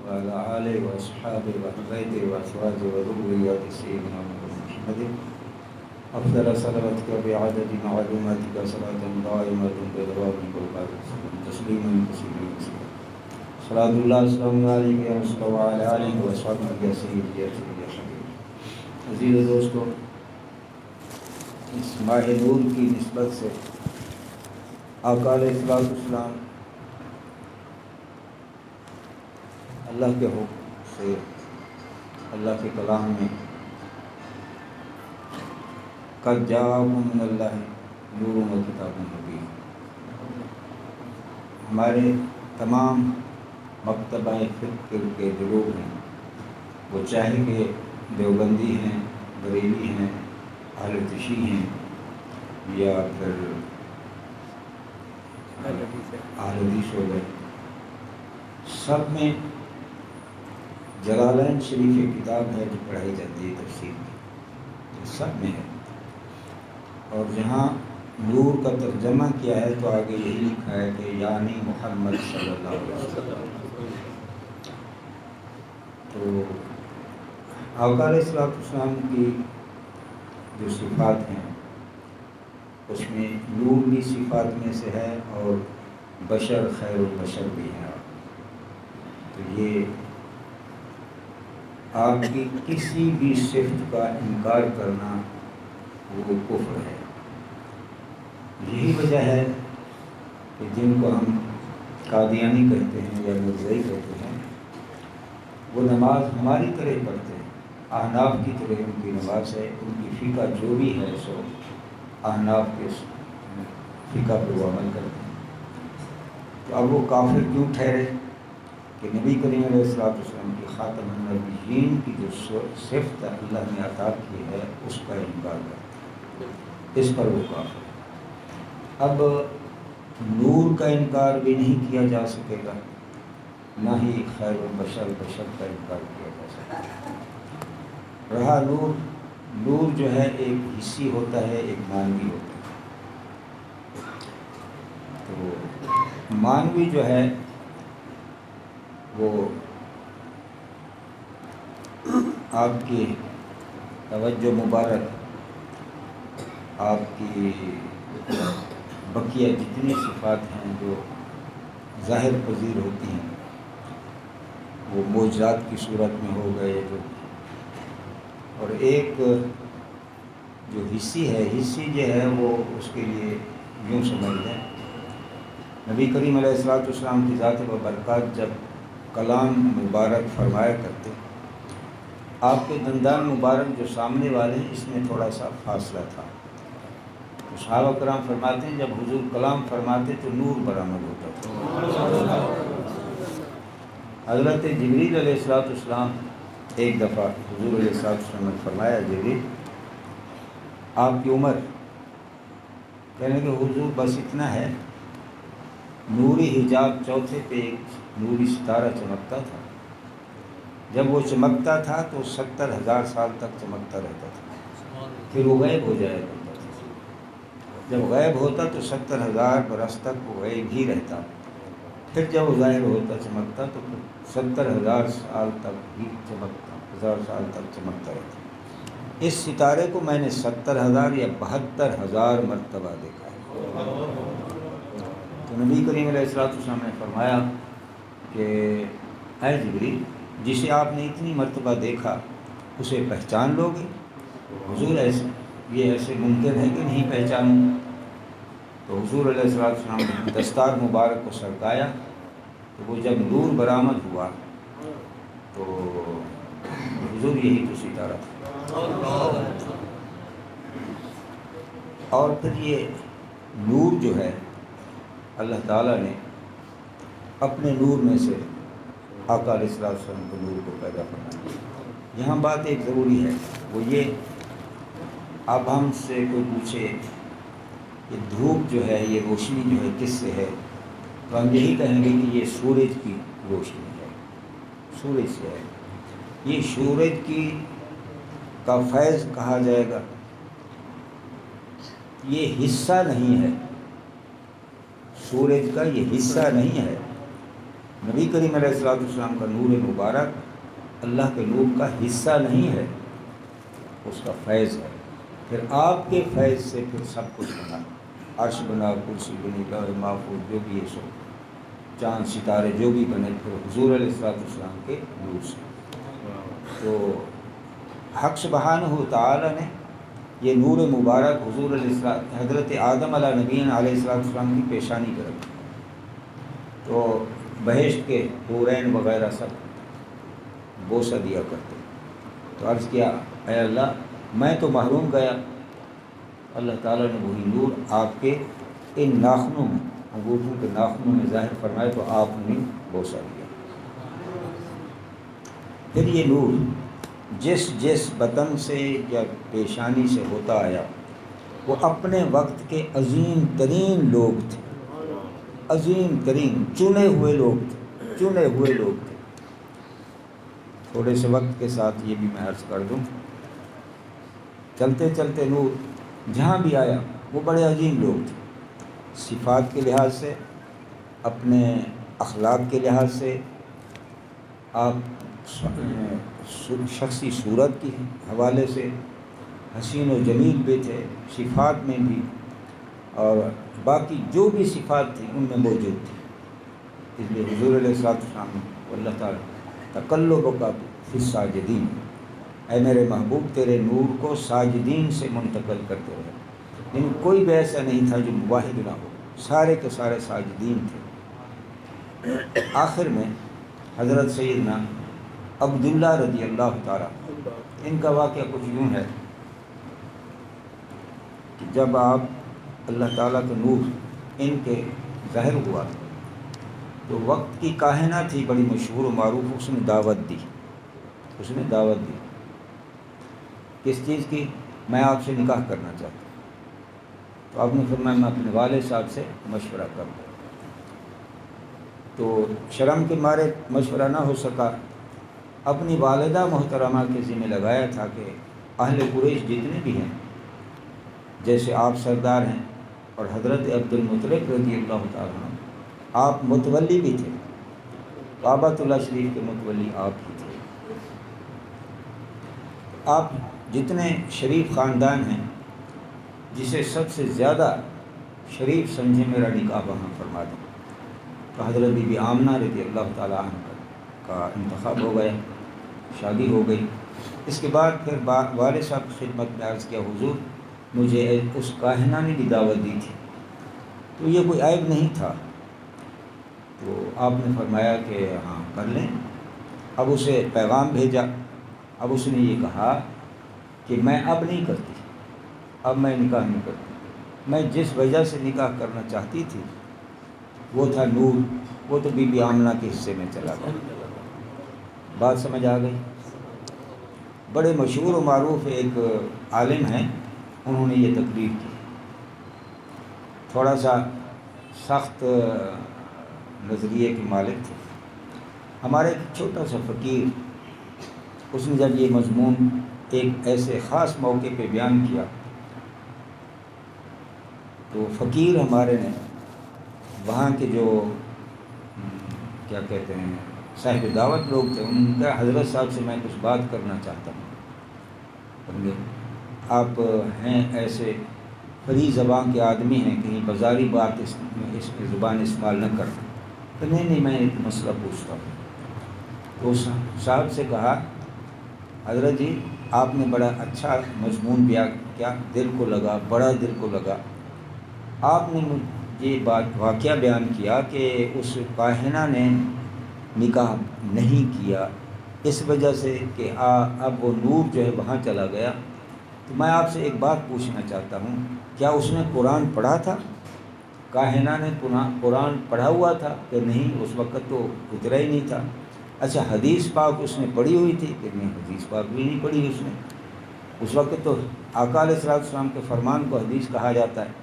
وعلى آله وأصحابه وأهل بيته وأزواجه وذريته سيدنا محمد أفضل صلواتك بعدد معلوماتك صلاة دائمة بدوامك وبارك تسليما كثيرا صلاة الله السلام عليك يا مصطفى وعلى آله وأصحابه يا سيدي يا سيدي يا حبيبي. عزیز دوستو، اس ماہ نور کی نسبت سے آقا علیہ السلام اللہ کے حکم سے اللہ کے کلام میں قد جاءکم من اللہ نور و کتاب مبین، ہمارے تمام مکتبہ فکر کے جو لوگ ہیں، وہ چاہے کہ دیوبندی ہیں، بریلی ہیں، اہل تشیع ہیں یا پھر اہل حدیث ہو گئے، سب میں جلالین شریف ایک کتاب ہے جو پڑھائی جاتی ہے تفسیر میں، سب میں ہے. اور جہاں نور کا ترجمہ کیا ہے تو آگے یہی لکھا ہے کہ یعنی محمد صلی اللہ علیہ وسلم. تو آقا علیہ السلام کی جو صفات ہیں اس میں نور بھی صفات میں سے ہے اور بشر خیر البشر بھی ہے. تو یہ آپ کی کسی بھی صفت کا انکار کرنا وہ کفر ہے. یہی وجہ ہے کہ جن کو ہم قادیانی کہتے ہیں یا مرزائی کہتے ہیں، وہ نماز ہماری طرح پڑھتے ہیں، احناف کی طرح ان کی نماز ہے. ان کی فقہ جو بھی ہے سو احناف کے فقہ پر وہ عمل کرتے ہیں. تو اب وہ کافر کیوں ٹھہرے کہ نبی کریم علیہ السلام کی خاتم النبیین کی جو صفت اللہ نے عطا کی ہے اس کا انکار کرتے ہیں، اس پر وہ کافر. اب نور کا انکار بھی نہیں کیا جا سکے گا، نہ ہی خیر البشر بشر کا انکار کیا جا سکے گا. رہا نور جو ہے ایک حصی ہوتا ہے، ایک مانوی ہوتا ہے. تو مانوی جو ہے وہ آپ کی توجہ مبارک، آپ کی بقیہ جتنی صفات ہیں جو ظاہر پذیر ہوتی ہیں، وہ معجزات کی صورت میں ہو گئے جو، اور ایک جو حصی ہے، حصی جو ہے وہ اس کے لیے یوں سمجھ لیں، نبی کریم علیہ السلام کی ذات و برکات جب کلام مبارک فرمایا کرتے، آپ کے دندان مبارک جو سامنے والے ہیں اس میں تھوڑا سا فاصلہ تھا. تو صحابہ کرام فرماتے ہیں جب حضور کلام فرماتے تو نور برآمد ہوتا تھا. حضرت جبریل علیہ السلام ایک دفعہ حضور علیہ السلام نے فرمایا، جبریل آپ کی عمر؟ کہنے کہ حضور بس اتنا ہے. نوری حجاب چوتھے پہ ایک نوری ستارہ چمکتا تھا، جب وہ چمکتا تھا تو 70,000 سال تک چمکتا رہتا تھا، پھر وہ غائب ہو جایا کرتا تھا. جب غائب ہوتا تو 70,000 برس تک وہ غائب ہی رہتا، پھر جب وہ ظاہر ہوتا چمکتا تو 70,000 سال تک ہی چمکتا، 1000 سال تک چمکتا رہتا. اس ستارے کو میں نے 70,000 یا 72,000 مرتبہ دیکھا ہے. تو نبی کریم علیہ السلام نے فرمایا کہ اے جبریل، جسے آپ نے اتنی مرتبہ دیکھا اسے پہچان لو گے؟ حضور یہ ایسے ممکن ہے کہ نہیں پہچانوں؟ تو حضور علیہ السلام نے دستار مبارک کو سرکایا تو وہ جب نور برآمد ہوا تو حضور یہی تو ستارہ تھا. اور پھر یہ نور جو ہے اللہ تعالیٰ نے اپنے نور میں سے آقا علیہ السلام کو نور کو پیدا فرمایا. یہاں بات ایک ضروری ہے، وہ یہ، اب ہم سے کوئی پوچھے کہ دھوپ جو ہے یہ روشنی جو ہے کس سے ہے، تو ہم یہی کہیں گے کہ یہ سورج کی روشنی ہے، سورج سے ہے. یہ سورج کی کا فیض کہا جائے گا، یہ حصہ نہیں ہے، سورج کا یہ حصہ نہیں ہے، نبی کریم علیہ السلام کا نور مبارک اللہ کے نور کا حصہ نہیں ہے، اس کا فیض ہے۔ پھر آپ کے فیض سے پھر سب کچھ بنا، عرش بنا، کرسی بنی، لوح محفوظ جو بھی ہے سو، چاند ستارے جو بھی بنے، پھر حضور علیہ السلام کے نور سے۔ تو حق سبحانہ تعالی نے یہ نور مبارک حضور علیہ السلام حضرت آدم علیہ نبینا علیہ السلام کی پیشانی پر رکھا، تو بہشت کے حورین وغیرہ سب بوسہ دیا کرتے۔ تو عرض کیا اے اللہ میں تو محروم گیا، اللہ تعالیٰ نے وہی نور آپ کے ان ناخنوں میں، انگوٹھوں کے ناخنوں میں ظاہر فرمائے، تو آپ نے بوسہ دیا۔ پھر یہ نور جس جس بطن سے یا پیشانی سے ہوتا آیا، وہ اپنے وقت کے عظیم ترین لوگ تھے، عظیم ترین چنے ہوئے لوگ تھے، چنے ہوئے لوگ تھے۔ تھوڑے سے وقت کے ساتھ یہ بھی میں عرض کر دوں، چلتے چلتے نور جہاں بھی آیا وہ بڑے عظیم لوگ تھے، صفات کے لحاظ سے، اپنے اخلاق کے لحاظ سے، آپ شخصی صورت کے حوالے سے حسین و جمیل بھی تھے، صفات میں بھی، اور باقی جو بھی صفات تھیں ان میں موجود تھی۔ اس لیے حضور علیہ السلام اللہ تعالیٰ تقلب کا فی الساجدین، اے میرے محبوب تیرے نور کو ساجدین سے منتقل کرتے رہے، یعنی کوئی بھی ایسا نہیں تھا جو موحد نہ ہو، سارے کے سارے ساجدین تھے۔ آخر میں حضرت سیدنا عبداللہ رضی اللہ تعالیٰ، ان کا واقعہ کچھ یوں ہے کہ جب آپ اللہ تعالیٰ کا نور ان کے ظاہر ہوا تو وقت کی کاہنہ تھی بڑی مشہور و معروف، اس نے دعوت دی، اس نے دعوت دی کس چیز کی؟ میں آپ سے نکاح کرنا چاہتا ہوں۔ تو آپ نے فرمایا میں اپنے والد صاحب سے مشورہ کروں۔ تو شرم کے مارے مشورہ نہ ہو سکا، اپنی والدہ محترمہ کے ذمہ لگایا تھا کہ اہل قریش جتنے بھی ہیں، جیسے آپ سردار ہیں اور حضرت عبد المطلب رضی اللہ تعالیٰ عنہ آپ متولی بھی تھے، کعبۃ اللہ شریف کے متولی آپ ہی تھے، آپ جتنے شریف خاندان ہیں جسے سب سے زیادہ شریف سمجھے میرا نکاح وہاں فرما دیں۔ تو حضرت بی بی آمنہ رضی اللہ تعالیٰ عنہ کا انتخاب ہو گیا، شادی ہو گئی۔ اس کے بعد پھر والد صاحب کی خدمت میں عرض کیا حضور مجھے اس کاہنہ نے بھی دعوت دی تھی، تو یہ کوئی عیب نہیں تھا۔ تو آپ نے فرمایا کہ ہاں کر لیں۔ اب اسے پیغام بھیجا، اب اس نے یہ کہا کہ میں اب نہیں کرتی، اب میں نکاح نہیں کرتی، میں جس وجہ سے نکاح کرنا چاہتی تھی وہ تھا نور، وہ تو بی بی آمنہ کے حصے میں چلا گیا۔ بات سمجھ آ گئی؟ بڑے مشہور و معروف ایک عالم ہیں، انہوں نے یہ تقریر کی، تھوڑا سا سخت نظریے کے مالک تھے۔ ہمارے ایک چھوٹا سا فقیر، اس نے جب یہ مضمون ایک ایسے خاص موقع پہ بیان کیا تو فقیر ہمارے نے وہاں کے جو کیا کہتے ہیں صاحب دعوت لوگ تھے، ان کا حضرت صاحب سے میں کچھ بات کرنا چاہتا ہوں، آپ ہیں ایسے فری زبان کے آدمی ہیں، کہیں بازاری بات اس میں زبان استعمال نہ کرنا۔ تو نہیں میں ایک مسئلہ پوچھتا ہوں۔ تو صاحب سے کہا حضرت جی آپ نے بڑا اچھا مضمون بیان کیا، دل کو لگا، بڑا دل کو لگا۔ آپ نے یہ بات واقعہ بیان کیا کہ اس کاہنہ نے نکاح نہیں کیا اس وجہ سے کہ اب وہ نور جو ہے وہاں چلا گیا۔ تو میں آپ سے ایک بات پوچھنا چاہتا ہوں، کیا اس نے قرآن پڑھا تھا؟ کاہنہ نے قرآن پڑھا ہوا تھا کہ نہیں؟ اس وقت تو اترا ہی نہیں تھا۔ اچھا حدیث پاک اس نے پڑھی ہوئی تھی کہ نہیں؟ حدیث پاک بھی نہیں پڑھی اس نے۔ اس وقت تو آقا علیہ السلام کے فرمان کو حدیث کہا جاتا ہے۔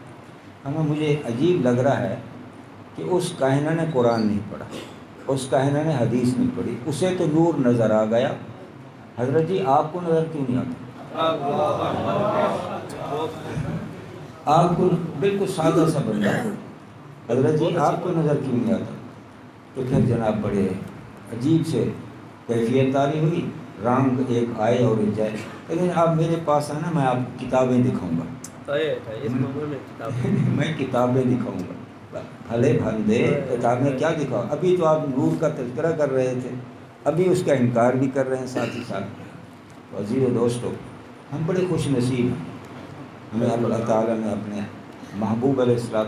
ہمیں مجھے عجیب لگ رہا ہے کہ اس کاہنہ نے قرآن نہیں پڑھا، اس کاہنہ نے حدیث نہیں پڑھی، اسے تو نور نظر آ گیا۔ حضرت جی آپ کو نظر کیوں نہیں آتا؟ آپ کو بالکل سادہ سا بندہ، حضرت جی آپ کو نظر کیوں نہیں آتا؟ تو پھر جناب بڑے عجیب سے کیفیت تاری ہوئی، رنگ ایک آئے اور ایک جائے، لیکن آپ میرے پاس آنا، میں آپ کو کتابیں دکھاؤں گا، میں کتابیں دکھاؤں گا، بھلے بھندے کتابیں کیا دکھاؤ، ابھی تو آپ نور کا تذکرہ کر رہے تھے، ابھی اس کا انکار بھی کر رہے ہیں ساتھ ہی ساتھ۔ عزیز و دوستو، ہم بڑے خوش نصیب ہیں، ہمیں اللہ تعالیٰ نے اپنے محبوب علیہ السلام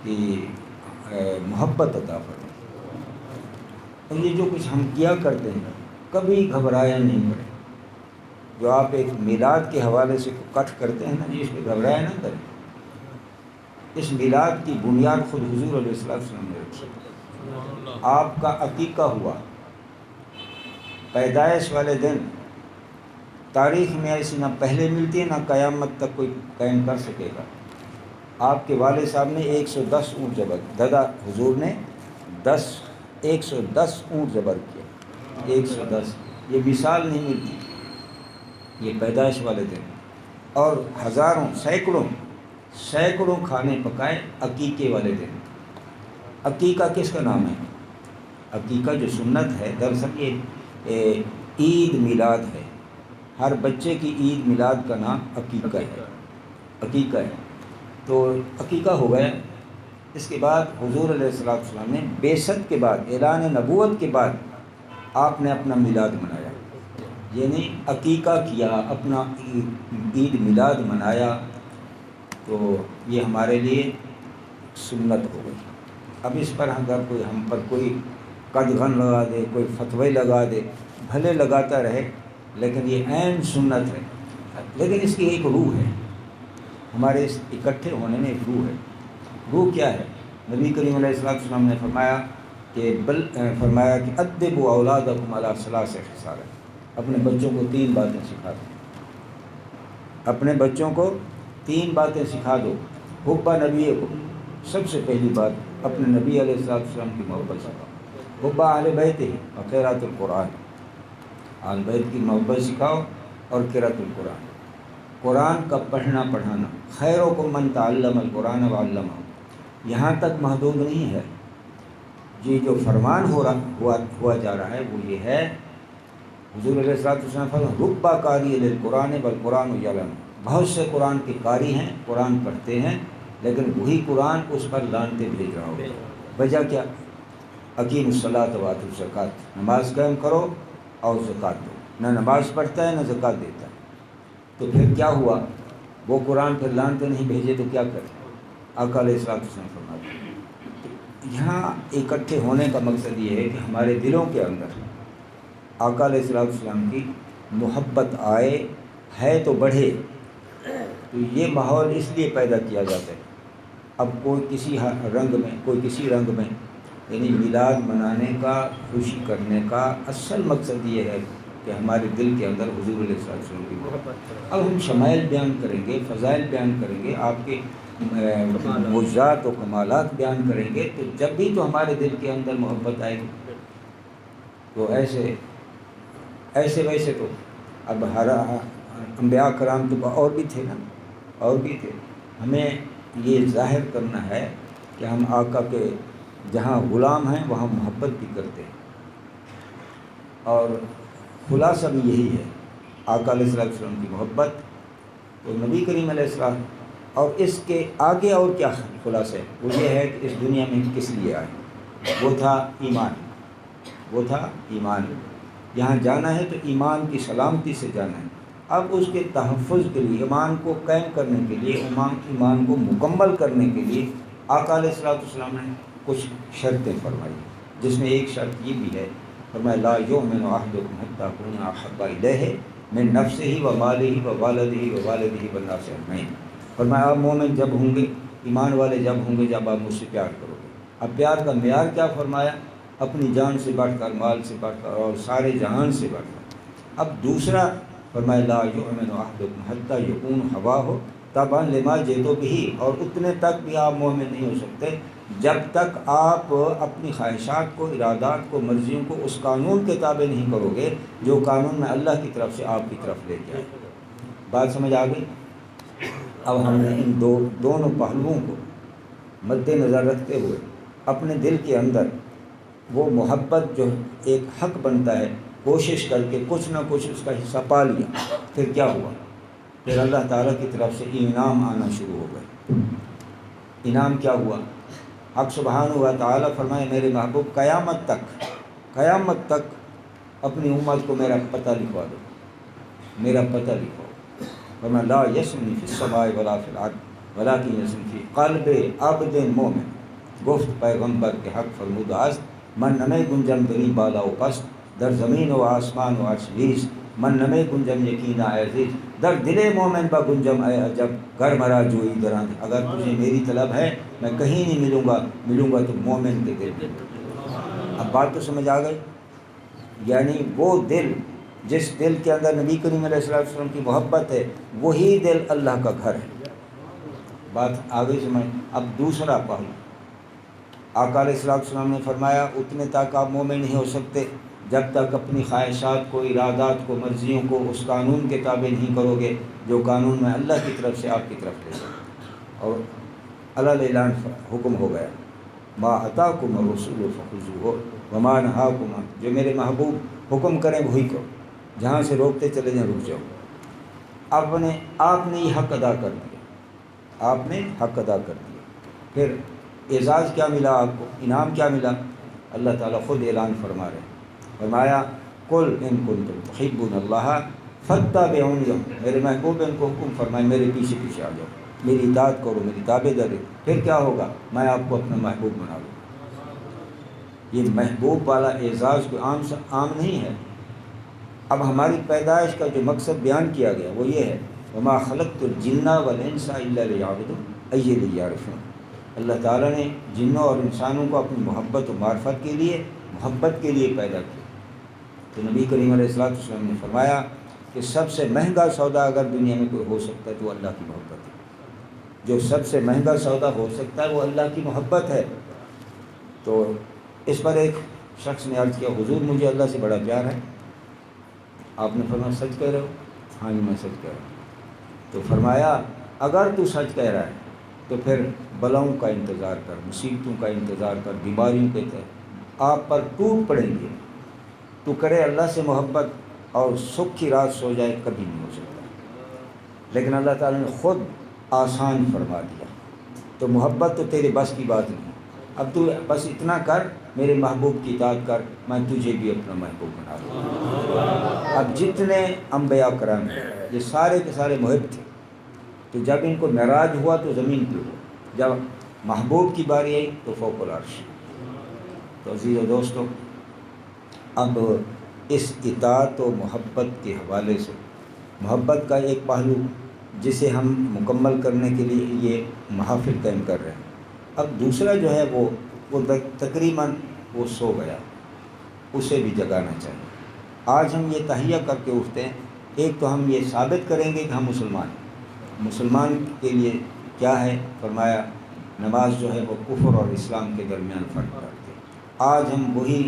کی محبت عطا فرمائی، اور یہ جو کچھ ہم کیا کرتے ہیں کبھی گھبرایا نہیں پڑے۔ جو آپ ایک میلاد کے حوالے سے کٹ کرتے ہیں نا جی، اس پہ گھبرایا نہ کریں، اس میلاد کی بنیاد خود حضور علیہ السلام نے رکھی۔ آپ کا عقیقہ ہوا، پیدائش والے دن تاریخ میں ایسی نہ پہلے ملتی ہے نہ قیامت تک کوئی قائم کر سکے گا۔ آپ کے والد صاحب نے 110 اونٹ جبر دادا حضور نے 110 اونٹ جبر کیا، 110، یہ مثال نہیں ملتی، یہ پیدائش والے دن، اور ہزاروں سینکڑوں کھانے پکائے عقیقے والے دن۔ عقیقہ کس کا نام ہے؟ عقیقہ جو سنت ہے، دراصل یہ عید میلاد ہے، ہر بچے کی عید میلاد کا نام عقیقہ ہے۔ تو عقیقہ ہو گیا، اس کے بعد حضور علیہ السلام نے بعثت کے بعد، اعلان نبوت کے بعد آپ نے اپنا میلاد منایا، یعنی عقیقہ کیا، اپنا عید میلاد منایا، تو یہ ہمارے لیے سنت ہو گئی۔ اب اس پر اگر کوئی ہم پر کوئی قدغن لگا دے، کوئی فتوی لگا دے، بھلے لگاتا رہے، لیکن یہ عین سنت ہے۔ لیکن اس کی ایک روح ہے، ہمارے اس اکٹھے ہونے میں ایک روح ہے۔ روح کیا ہے؟ نبی کریم علیہ السلام نے فرمایا کہ ادبوا اولادکم علی ثلاث خصال، اپنے بچوں کو 3 باتیں سکھا دو، اپنے بچوں کو 3 باتیں سکھا دو۔ حب نبی کو، سب سے پہلی بات اپنے نبی علیہ السلام کی محبت سکھاؤ، حب اہل بیت اور قراءۃ القرآن، اہل بیت کی محبت سکھاؤ، اور قراءۃ القرآن، قرآن کا پڑھنا پڑھانا۔ خیرکم من تعلم القرآن وعلمہ، یہاں تک محدود نہیں ہے، یہ جو فرمان ہوا جا رہا ہے وہ یہ ہے، حضور علیہ السلام فرمایا رب قاری للقرآن والقرآن یعلم، بہت سے قرآن کے قاری ہیں، قرآن پڑھتے ہیں، لیکن وہی قرآن اس پر لعنتیں بھیج رہا ہوگا۔ وجہ کیا؟ اقیم الصلاۃ وآتوا الزکوٰۃ، نماز قائم کرو اور زکوٰۃ دو، نہ نماز پڑھتا ہے نہ زکوٰۃ دیتا ہے، تو پھر کیا ہوا؟ وہ قرآن پھر لعنتیں نہیں بھیجے تو کیا کرے؟ آقا علیہ السلام فرماتے ہیں۔ یہاں اکٹھے ہونے کا مقصد یہ ہے کہ ہمارے دلوں کے اندر آقا علیہ السلام کی محبت آئے، ہے تو بڑھے، تو یہ ماحول اس لیے پیدا کیا جاتا ہے۔ اب کوئی کسی رنگ میں یعنی میلاد منانے کا، خوشی کرنے کا اصل مقصد یہ ہے کہ ہمارے دل کے اندر حضور علیہ السلام کی محبت۔ اب ہم شمائل بیان کریں گے، فضائل بیان کریں گے، آپ کے معجزات و کمالات بیان کریں گے، تو جب بھی تو ہمارے دل کے اندر محبت آئے گی۔ تو ایسے ویسے تو اب انبیاء کرام تو اور بھی تھے نا، اور بھی تھے، ہمیں یہ ظاہر کرنا ہے کہ ہم آقا کے جہاں غلام ہیں وہاں محبت بھی کرتے ہیں، اور خلاصہ بھی یہی ہے، آقا علیہ السلام کی محبت۔ تو نبی کریم علیہ السلام، اور اس کے آگے اور کیا خلاصہ ہے؟ وہ یہ ہے کہ اس دنیا میں کس لیے آئے؟ وہ تھا ایمان، یہاں جانا ہے تو ایمان کی سلامتی سے جانا ہے۔ اب اس کے تحفظ کے لیے، ایمان کو قائم کرنے کے لیے، ایمان کو مکمل کرنے کے لیے آقا علیہ السلام نے کچھ شرطیں فرمائی، جس میں ایک شرط یہ بھی ہے، فرمایا لا یؤمن احدکم حتی اکون احب الیہ من نفسہ و مالہ و والدہ والناس اجمعین۔ فرمایا آپ مومن جب ہوں گے، ایمان والے جب ہوں گے جب آپ مجھ سے پیار کرو گے۔ اب پیار کا معیار کیا فرمایا؟ اپنی جان سے بڑھ کر، مال سے بڑھ کر، اور سارے جہان سے بڑھ کر۔ اب دوسرا فرمایا لا یؤمن احدکم حتی یکون ہواہ تبعا لما جئت بہ، اور اتنے تک بھی آپ مومن نہیں ہو سکتے جب تک آپ اپنی خواہشات کو، ارادات کو، مرضیوں کو اس قانون کے تابع نہیں کرو گے جو قانون میں اللہ کی طرف سے آپ کی طرف لے کے آئے۔ بات سمجھ آ گئی؟ اب ہم نے ان دونوں پہلوؤں کو مد نظر رکھتے ہوئے اپنے دل کے اندر وہ محبت جو ایک حق بنتا ہے، کوشش کر کے کچھ نہ کچھ اس کا حصہ پا لیا، پھر کیا ہوا؟ پھر اللہ تعالیٰ کی طرف سے انعام آنا شروع ہو گئے۔ انعام کیا ہوا؟ حق سبحانہ و تعالیٰ فرمائے میرے محبوب قیامت تک اپنی امت کو میرا پتہ لکھوا دو، میرا پتہ لکھواؤ۔ فرمایا لا یسنی فی السماء ولا فی الارض ولکن یسنی فی قلب عبد مومن۔ گفت پیغمبر کے حق فرمود است من نمی گنجم دری بالا و پست، در زمین و آسمان و عرش زیست، من نمی گنجم یقینا عزیز، در دل مومن با گنجم اے عجب، گر مرا جوئی دران۔ اگر تجھے میری طلب ہے میں کہیں نہیں ملوں گا تو مومن کے دل میں۔ اب بات تو سمجھ آ گئی؟ یعنی وہ دل، جس دل کے اندر نبی کریم علیہ الصلوۃ والسلام کی محبت ہے، وہی دل اللہ کا گھر ہے۔ بات آ گئی سمجھ؟ اب دوسرا پہلو، آقا علیہ الصلوۃ والسلام نے فرمایا اتنے تک آپ مومن نہیں ہو سکتے جب تک اپنی خواہشات کو، ارادات کو، مرضیوں کو اس قانون کے تابع نہیں کرو گے جو قانون میں اللہ کی طرف سے آپ کی طرف لے جائے۔ اور اللہ اعلان حکم ہو گیا ما اتاکم الرسول فخذوہ وما نہاکم عنہ، جو میرے محبوب حکم کریں وہی کرو، جہاں سے روکتے چلے جائیں رک جاؤ۔ آپ نے یہ حق ادا کر دیا، آپ نے حق ادا کر دیا۔ پھر اعزاز کیا ملا آپ کو؟ انعام کیا ملا؟ اللہ تعالیٰ خود اعلان فرما رہے ہیں، فرمایا قل ان کنتم تحبون اللہ فاتبعونی، میرے محبوب ان کو حکم فرمائے میرے پیچھے پیچھے آ جاؤ، میری اطاعت کرو، میری تابع داری۔ پھر کیا ہوگا؟ میں آپ کو اپنا محبوب بنا لوں۔ یہ محبوب والا اعزاز کوئی عام نہیں ہے۔ اب ہماری پیدائش کا جو مقصد بیان کیا گیا وہ یہ ہے وما خلقت الجن والانس الا لیعبدون ای لیعرفون۔ اللہ تعالیٰ نے جنوں اور انسانوں کو اپنی محبت و معرفت کے لیے پیدا کیا۔ تو نبی کریم علیہ الصلوۃ والسلام نے فرمایا کہ سب سے مہنگا سودا اگر دنیا میں کوئی ہو سکتا ہے تو وہ اللہ کی محبت ہے۔ جو سب سے مہنگا سودا ہو سکتا ہے وہ اللہ کی محبت ہے۔ تو اس پر ایک شخص نے عرض کیا حضور مجھے اللہ سے بڑا پیار ہے۔ آپ نے فرمایا سچ کہہ رہے ہو؟ ہاں جی میں سچ کہہ رہا ہوں۔ تو فرمایا اگر تو سچ کہہ رہا ہے تو پھر بلاؤں کا انتظار کر، مصیبتوں کا انتظار کر، بیماریوں کے تحت آپ پر ٹوٹ پڑیں گے۔ تو کرے اللہ سے محبت اور سکھ کی رات سو جائے، کبھی نہیں ہو سکتا۔ لیکن اللہ تعالیٰ نے خود آسان فرما دیا۔ تو محبت تو تیرے بس کی بات نہیں، اب تو بس اتنا کر میرے محبوب کی اطاعت کر، میں تجھے بھی اپنا محبوب بنا لوں۔ اب جتنے انبیاء کرام یہ سارے کے سارے محب تھے، تو جب ان کو معراج ہوا تو زمین پہ ہوا، جب محبوب کی باری آئی تو فوق العرش۔ تو عزیز و دوستو، اب اس اطاعت و محبت کے حوالے سے محبت کا ایک پہلو جسے ہم مکمل کرنے کے لیے یہ محافل قائم کر رہے ہیں۔ اب دوسرا جو ہے وہ تقریباً وہ سو گیا، اسے بھی جگانا چاہیے۔ آج ہم یہ تہیہ کر کے اٹھتے ہیں، ایک تو ہم یہ ثابت کریں گے کہ ہم مسلمان ہیں۔ مسلمان کے لیے کیا ہے؟ فرمایا نماز جو ہے وہ کفر اور اسلام کے درمیان فرق کرتی ہے۔ آج ہم وہی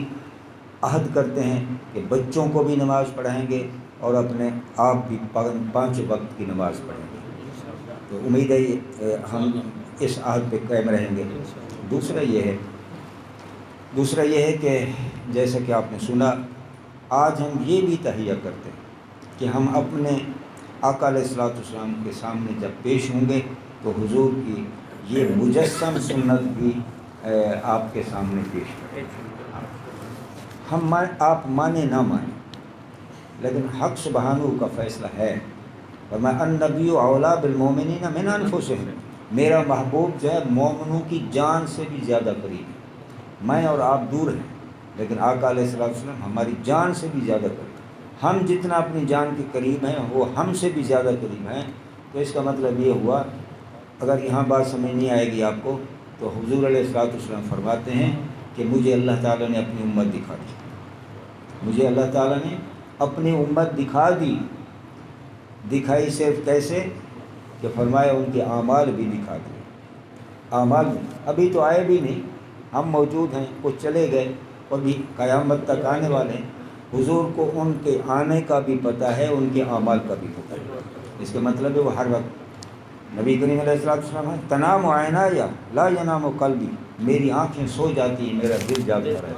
عہد کرتے ہیں کہ بچوں کو بھی نماز پڑھائیں گے اور اپنے آپ بھی 5 وقت کی نماز پڑھیں گے۔ تو امید ہے ہم اس عہد پہ قائم رہیں گے۔ دوسرا یہ ہے کہ جیسا کہ آپ نے سنا، آج ہم یہ بھی تہیہ کرتے ہیں کہ ہم اپنے آقا علیہ الصلوۃ والسلام کے سامنے جب پیش ہوں گے تو حضور کی یہ مجسم سنت بھی آپ کے سامنے پیش کریں۔ آپ مانیں نہ مانیں، لیکن حق سبحانہ کا فیصلہ ہے۔ فرمایا النبی اولیٰ بالمؤمنین من انفسہم، میرا محبوب جو ہے مومنوں کی جان سے بھی زیادہ قریب ہے۔ میں اور آپ دور ہیں لیکن آقا علیہ الصلوۃ والسلام ہماری جان سے بھی زیادہ قریب، ہم جتنا اپنی جان کے قریب ہیں وہ ہم سے بھی زیادہ قریب ہیں۔ تو اس کا مطلب یہ ہوا، اگر یہاں بات سمجھ نہیں آئے گی آپ کو، تو حضور علیہ الصلوۃ والسلام فرماتے ہیں کہ مجھے اللہ تعالیٰ نے اپنی امت دکھا دی، مجھے اللہ تعالیٰ نے اپنی امت دکھا دی۔ دکھائی صرف کیسے کہ فرمایا ان کے اعمال بھی دکھا دیے۔ اعمال ابھی تو آئے بھی نہیں، ہم موجود ہیں، کچھ چلے گئے اور بھی قیامت تک آنے والے ہیں۔ حضور کو ان کے آنے کا بھی پتہ ہے، ان کے اعمال کا بھی پتہ ہے۔ اس کا مطلب ہے وہ ہر وقت نبی کریم علیہ الصلوۃ والسلام ہے تنام عینایا لا ینام قلبی، میری آنکھیں سو جاتی ہیں، میرا دل جاگتا رہتا ہے۔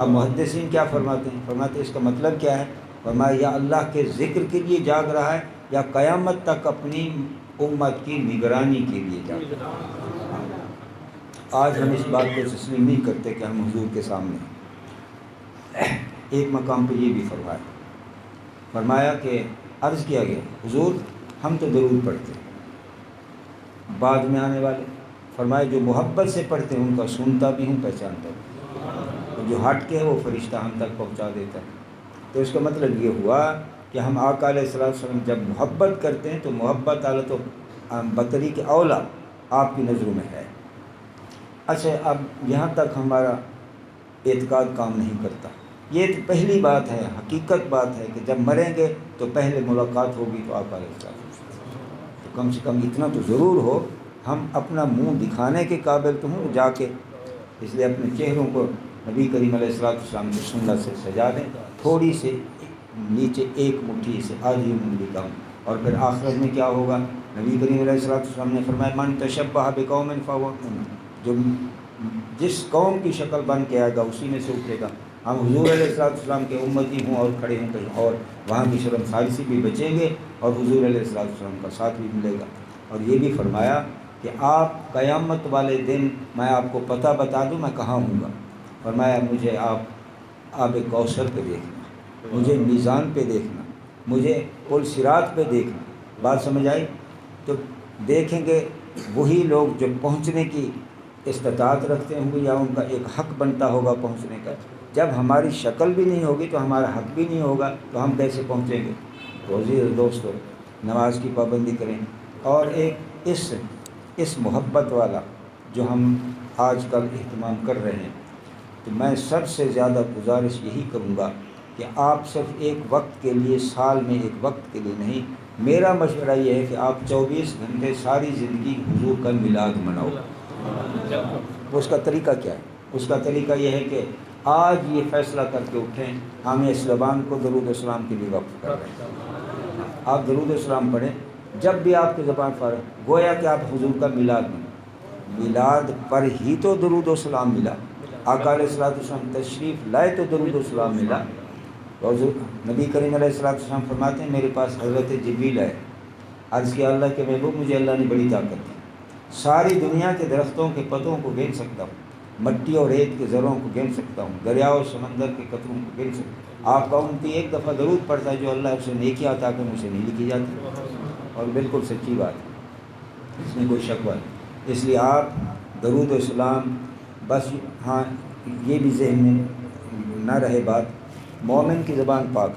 اب محدثین کیا فرماتے ہیں؟ فرماتے ہیں اس کا مطلب کیا ہے؟ فرمایا یا اللہ کے ذکر کے لیے جاگ رہا ہے یا قیامت تک اپنی امت کی نگرانی کے لیے جاگ رہا ہے۔ آج ہم اس بات کو تسلیم نہیں کرتے کہ ہم حضور کے سامنے ہیں۔ ایک مقام پہ یہ بھی فرمایا کہ عرض کیا گیا حضور ہم تو درود پڑھتے ہیں، بعد میں آنے والے فرمایا جو محبت سے پڑھتے ہیں ان کا سنتا بھی ہوں پہچانتا بھی، جو ہٹ کے ہے وہ فرشتہ ہم تک پہنچا دیتا ہے۔ تو اس کا مطلب یہ ہوا کہ ہم آقا علیہ الصلوۃ والسلام جب محبت کرتے ہیں تو محبت اعلیٰ تو بطری کے اولا آپ کی نظروں میں ہے۔ اچھا اب یہاں تک ہمارا اعتقاد کام نہیں کرتا، یہ تو پہلی بات ہے، حقیقت بات ہے کہ جب مریں گے تو پہلے ملاقات ہوگی تو آقا علیہ الصلوۃ والسلام، تو کم سے کم اتنا تو ضرور ہو ہم اپنا منہ دکھانے کے قابل تو ہوں جا کے، اس لیے اپنے چہروں کو نبی کریم علیہ الصلوۃ والسلام کی سنت سے سجا دیں، تھوڑی سے نیچے ایک مٹھی سے آدھی انگلی کم، اور پھر آخرت میں کیا ہوگا؟ نبی کریم علیہ الصلوۃ والسلام نے فرمایا من تشبہ بقوم فہو منہم، جو جس قوم کی شکل بن کے آئے گا اسی میں سے اترے گا۔ ہم حضور علیہ الصلوۃ والسلام کے امتی ہوں اور کھڑے ہوں کہیں اور، وہاں کی شرم ساری سے بھی بچیں گے اور حضور علیہ الصلوۃ والسلام کا ساتھ بھی ملے گا۔ اور یہ بھی فرمایا کہ آپ قیامت والے دن میں آپ کو پتہ بتا دوں میں کہاں ہوں گا، فرمایا مجھے آپ آب کوثر پہ دیکھنا، مجھے میزان پہ دیکھنا، مجھے پل صراط پہ دیکھنا۔ بات سمجھ آئی؟ تو دیکھیں گے وہی لوگ جو پہنچنے کی استطاعت رکھتے ہوں گے یا ان کا ایک حق بنتا ہوگا پہنچنے کا، جب ہماری شکل بھی نہیں ہوگی تو ہمارا حق بھی نہیں ہوگا تو ہم کیسے پہنچیں گے؟ تو عزیز دوستو نماز کی پابندی کریں، اور ایک اس محبت والا جو ہم آج کل اہتمام کر رہے ہیں، تو میں سب سے زیادہ گزارش یہی کروں گا کہ آپ صرف ایک وقت کے لیے، سال میں ایک وقت کے لیے نہیں، میرا مشورہ یہ ہے کہ آپ 24 گھنٹے ساری زندگی حضور کا میلاد مناؤ۔ اس کا طریقہ کیا ہے؟ اس کا طریقہ یہ ہے کہ آج یہ فیصلہ کر کے اٹھیں ہم اس زبان کو درود السلام کے لیے وقف کر رہے ہیں۔ آپ درود السلام پڑھیں جب بھی آپ کی زبان فارغ، گویا کہ آپ حضور کا میلاد منائیں۔ میلاد پر ہی تو درود السلام ملا، آقا علیہ الصلوۃ والسلام تشریف لائے تو درود السلام ملا۔ حضور نبی کریم علیہ الصلوۃ والسلام فرماتے ہیں میرے پاس حضرت جبریل آئے، عرض کیا اللہ کے محبوب مجھے اللہ نے بڑی طاقت دی، ساری دنیا کے درختوں کے پتوں کو گن سکتا ہوں، مٹی اور ریت کے ذروں کو گن سکتا ہوں، دریا اور سمندر کے قطروں کو گن سکتا ہوں۔ آپ کا امتی ایک دفعہ درود پڑھتا ہے جو اللہ اسے نیکی عطا کر مجھے نہیں لکھی جاتی، اور بالکل سچی بات ہے، اس میں کوئی شک بات نہیں۔ اس لیے آپ درود السلام بس، ہاں یہ بھی ذہن میں نہ رہے بات، مومن کی زبان پاک،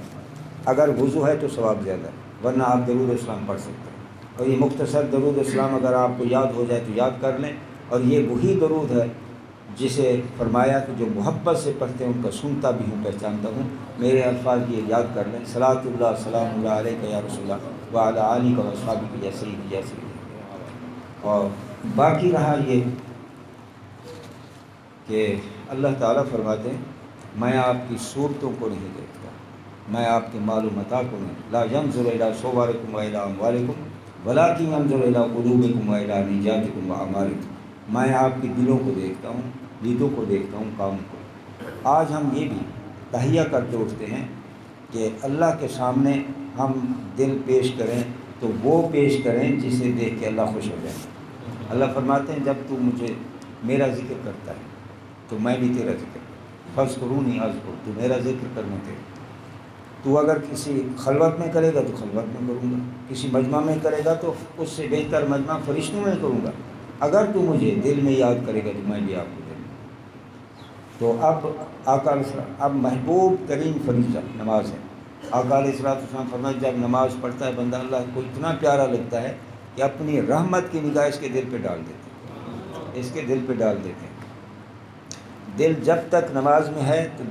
اگر وضو ہے تو ثواب زیادہ ہے، ورنہ آپ درود السلام پڑھ سکتے ہیں۔ اور یہ مختصر درود السلام اگر آپ کو یاد ہو جائے تو یاد کر لیں، اور یہ وہی درود ہے جسے فرمایا کہ جو محبت سے پڑھتے ہیں ان کا سنتا بھی ہوں پہچانتا ہوں۔ میرے الفاظ یہ یاد کر لیں، صلاۃ اللہ سلام اللہ علیہ یا رسول اللہ وعلی آلہ و اصحابہ یا سیدی یا سیدی۔ اور باقی رہا یہ کہ اللہ تعالیٰ فرماتے ہیں میں آپ کی صورتوں کو نہیں دیکھتا، میں آپ کے مال و متاع کو نہیں، لا ینظر الی صورکم و الی اموالکم ولکن ینظر الی قلوبکم و الی نیاتکم و اعمالکم، میں آپ کے دلوں کو دیکھتا ہوں، لیدوں کو دیکھتا ہوں، کام کو۔ آج ہم یہ بھی تہیہ کر کے اٹھتے ہیں کہ اللہ کے سامنے ہم دل پیش کریں تو وہ پیش کریں جسے دیکھ کے اللہ خوش ہو جائے۔ اللہ فرماتے ہیں جب تو مجھے میرا ذکر کرتا ہے تو میں بھی تیرا ذکر کروں، فاذکرونی اذکر، تو میرا ذکر کرنا تیرا۔ تو اگر کسی خلوت میں کرے گا تو خلوت میں کروں گا، کسی مجمع میں کرے گا تو اس سے بہتر مجمع فرشتوں میں کروں گا، اگر تو مجھے دل میں یاد کرے گا تو میں بھی آپ کو دل میں۔ تو اب محبوب ترین فریضہ نماز ہے۔ آقا علیہ الصلوۃ والسلام فرمایا جب نماز پڑھتا ہے بندہ اللہ کو اتنا پیارا لگتا ہے کہ اپنی رحمت کی نگاہ اس کے دل پہ ڈال دیتے ہیں، اس کے دل پہ ڈال دیتے ہیں۔ دل جب تک نماز میں ہے تو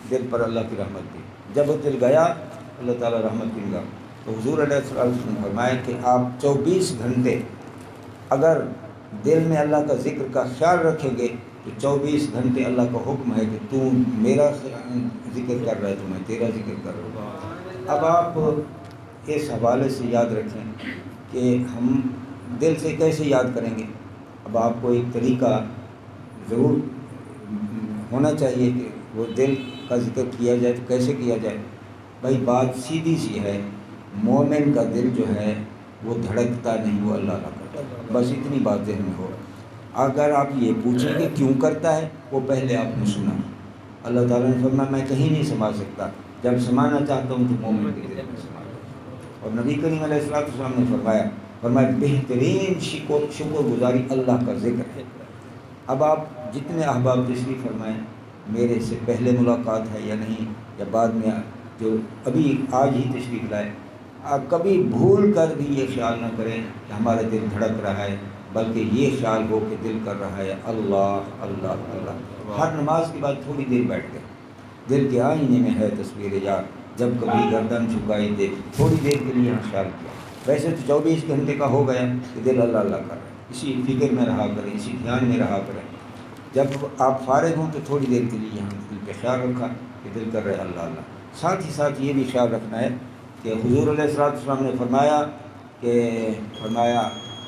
دل پر اللہ کی رحمت بھی، جب وہ دل گیا اللہ تعالیٰ رحمت کی نگاہ۔ تو حضور علیہ السلام نے فرمایا کہ آپ 24 گھنٹے اگر دل میں اللہ کا ذکر کا خیال رکھیں گے تو 24 گھنٹے اللہ کا حکم ہے کہ تو میرا ذکر کر رہا ہے تو میں تیرا ذکر کر رہا ہوں۔ اب آپ اس حوالے سے یاد رکھیں کہ ہم دل سے کیسے یاد کریں گے۔ اب آپ کو ایک طریقہ ضرور ہونا چاہیے کہ وہ دل کا ذکر کیا جائے تو کیسے کیا جائے؟ بھائی بات سیدھی سی ہے، مومن کا دل جو ہے وہ دھڑکتا نہیں، وہ اللہ کرتا ہے، بس اتنی بات ذہن میں ہو۔ اگر آپ یہ پوچھیں کہ کیوں کرتا ہے، وہ پہلے آپ نے سنا، اللہ تعالیٰ نے فرمایا میں کہیں نہیں سما سکتا، جب سمانا چاہتا ہوں تو مومن کے دل میں سما جاتا۔ اور نبی کریم علیہ السلام نے فرمایا بہترین شکر گزاری اللہ کا ذکر ہے۔ اب آپ جتنے احباب تشریف فرمائیں، میرے سے پہلے ملاقات ہے یا نہیں، یا بعد میں جو ابھی آج ہی تشریف لائے، آپ کبھی بھول کر بھی یہ خیال نہ کریں کہ ہمارا دل دھڑک رہا ہے، بلکہ یہ خیال ہو کہ دل کر رہا ہے اللہ اللہ اللہ۔ ہر نماز کے بعد تھوڑی دیر بیٹھ گئے، دل کے آئینے میں ہے تصویر یار، جب کبھی گردن جھکائی دے، تھوڑی دیر کے لیے خیال کیا۔ ویسے تو 24 گھنٹے کا ہو گیا کہ دل اللہ اللہ کر رہا ہے، اسی فکر میں رہا کریں، اسی دھیان میں رہا کریں۔ جب آپ فارغ ہوں تو تھوڑی دیر کے لیے یہاں دل پہ خیال رکھا کہ دل کر رہے اللہ اللہ۔ ساتھ ہی ساتھ یہ بھی خیال رکھنا ہے کہ حضور علیہ السلام نے فرمایا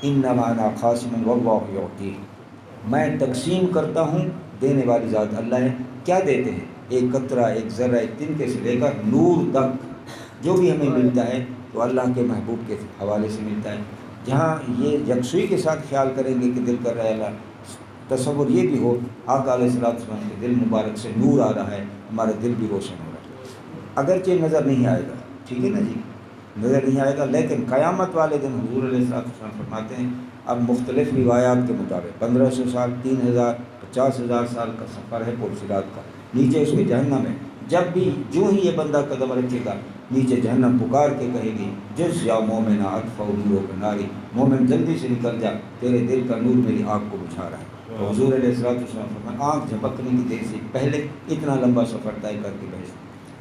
انما انا قاسم واللہ یعطی، میں تقسیم کرتا ہوں، دینے والی ذات اللہ ہے۔ کیا دیتے ہیں؟ ایک قطرہ، ایک ذرہ، ایک تنکے سے لے کر نور تک جو بھی ہمیں ملتا ہے تو اللہ کے محبوب کے حوالے سے ملتا ہے۔ جہاں یہ یکسوئی کے ساتھ خیال کریں گے کہ دل کر رہا ہے اللہ، تصور یہ بھی ہو آقا علیہ السلام کے دل مبارک سے نور آ رہا ہے، ہمارا دل بھی روشن ہو رہا ہے۔ اگرچہ نظر نہیں آئے گا، ٹھیک ہے نا جی، نظر نہیں آئے گا، لیکن قیامت والے دن حضور علیہ السلام فرماتے ہیں، اب مختلف روایات کے مطابق 1500 سال، 3000، 50,000 سال کا سفر ہے پرسرات کا، نیچے اس کے جہنم ہے۔ جب بھی جو ہی یہ بندہ قدم رکھے گا، نیچے جہنم پکار کے کہے گی جز یا مومن اطفأ نورک ناری، مومن جلدی سے نکل جا، تیرے دل کا نور میری آنکھ کو بجھا رہا ہے۔ تو حضور علیہ السلام فرمایا آنکھ جھپکنے کی دیر سے پہلے اتنا لمبا سفر طے کر کے بھیج۔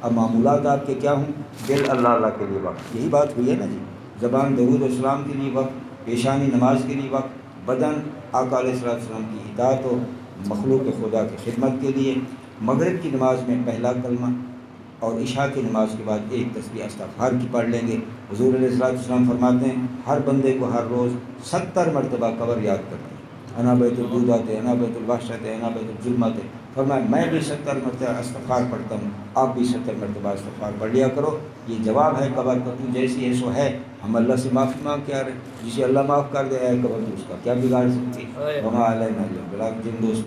اب معمولات آپ کے کیا ہوں؟ دل اللہ اللہ کے لیے وقت، یہی بات ہوئی ہے نا جی، زبان درود السلام کے لیے وقت، پیشانی نماز کے لیے وقت، بدن آقا علیہ السلام کی اطاعت و مخلوق خدا کی خدمت کے لیے، مغرب کی نماز میں پہلا کلمہ اور عشاء کی نماز کے بعد ایک تسبیح استغفار کی پڑھ لیں گے۔ حضور علیہ السلام فرماتے ہیں ہر بندے کو ہر روز 70 مرتبہ قبر یاد کرتے ہیں، انا بیت الدودات، انا بیت الوحشت، انا بیت الظلمت۔ فرمایا میں بھی 70 مرتبہ استغفار پڑھتا ہوں، آپ بھی 70 مرتبہ استغفار پڑھ لیا کرو۔ یہ جواب ہے قبر کا، تو جیسی ہے سو ہے، ہم اللہ سے معافی مانگ کے آ رہے ہیں، جسے اللہ معاف کر دے ہے قبر تو اس کا کیا بگاڑ سکتی ہے؟ وما علینا الا البلاغ۔ جن دوست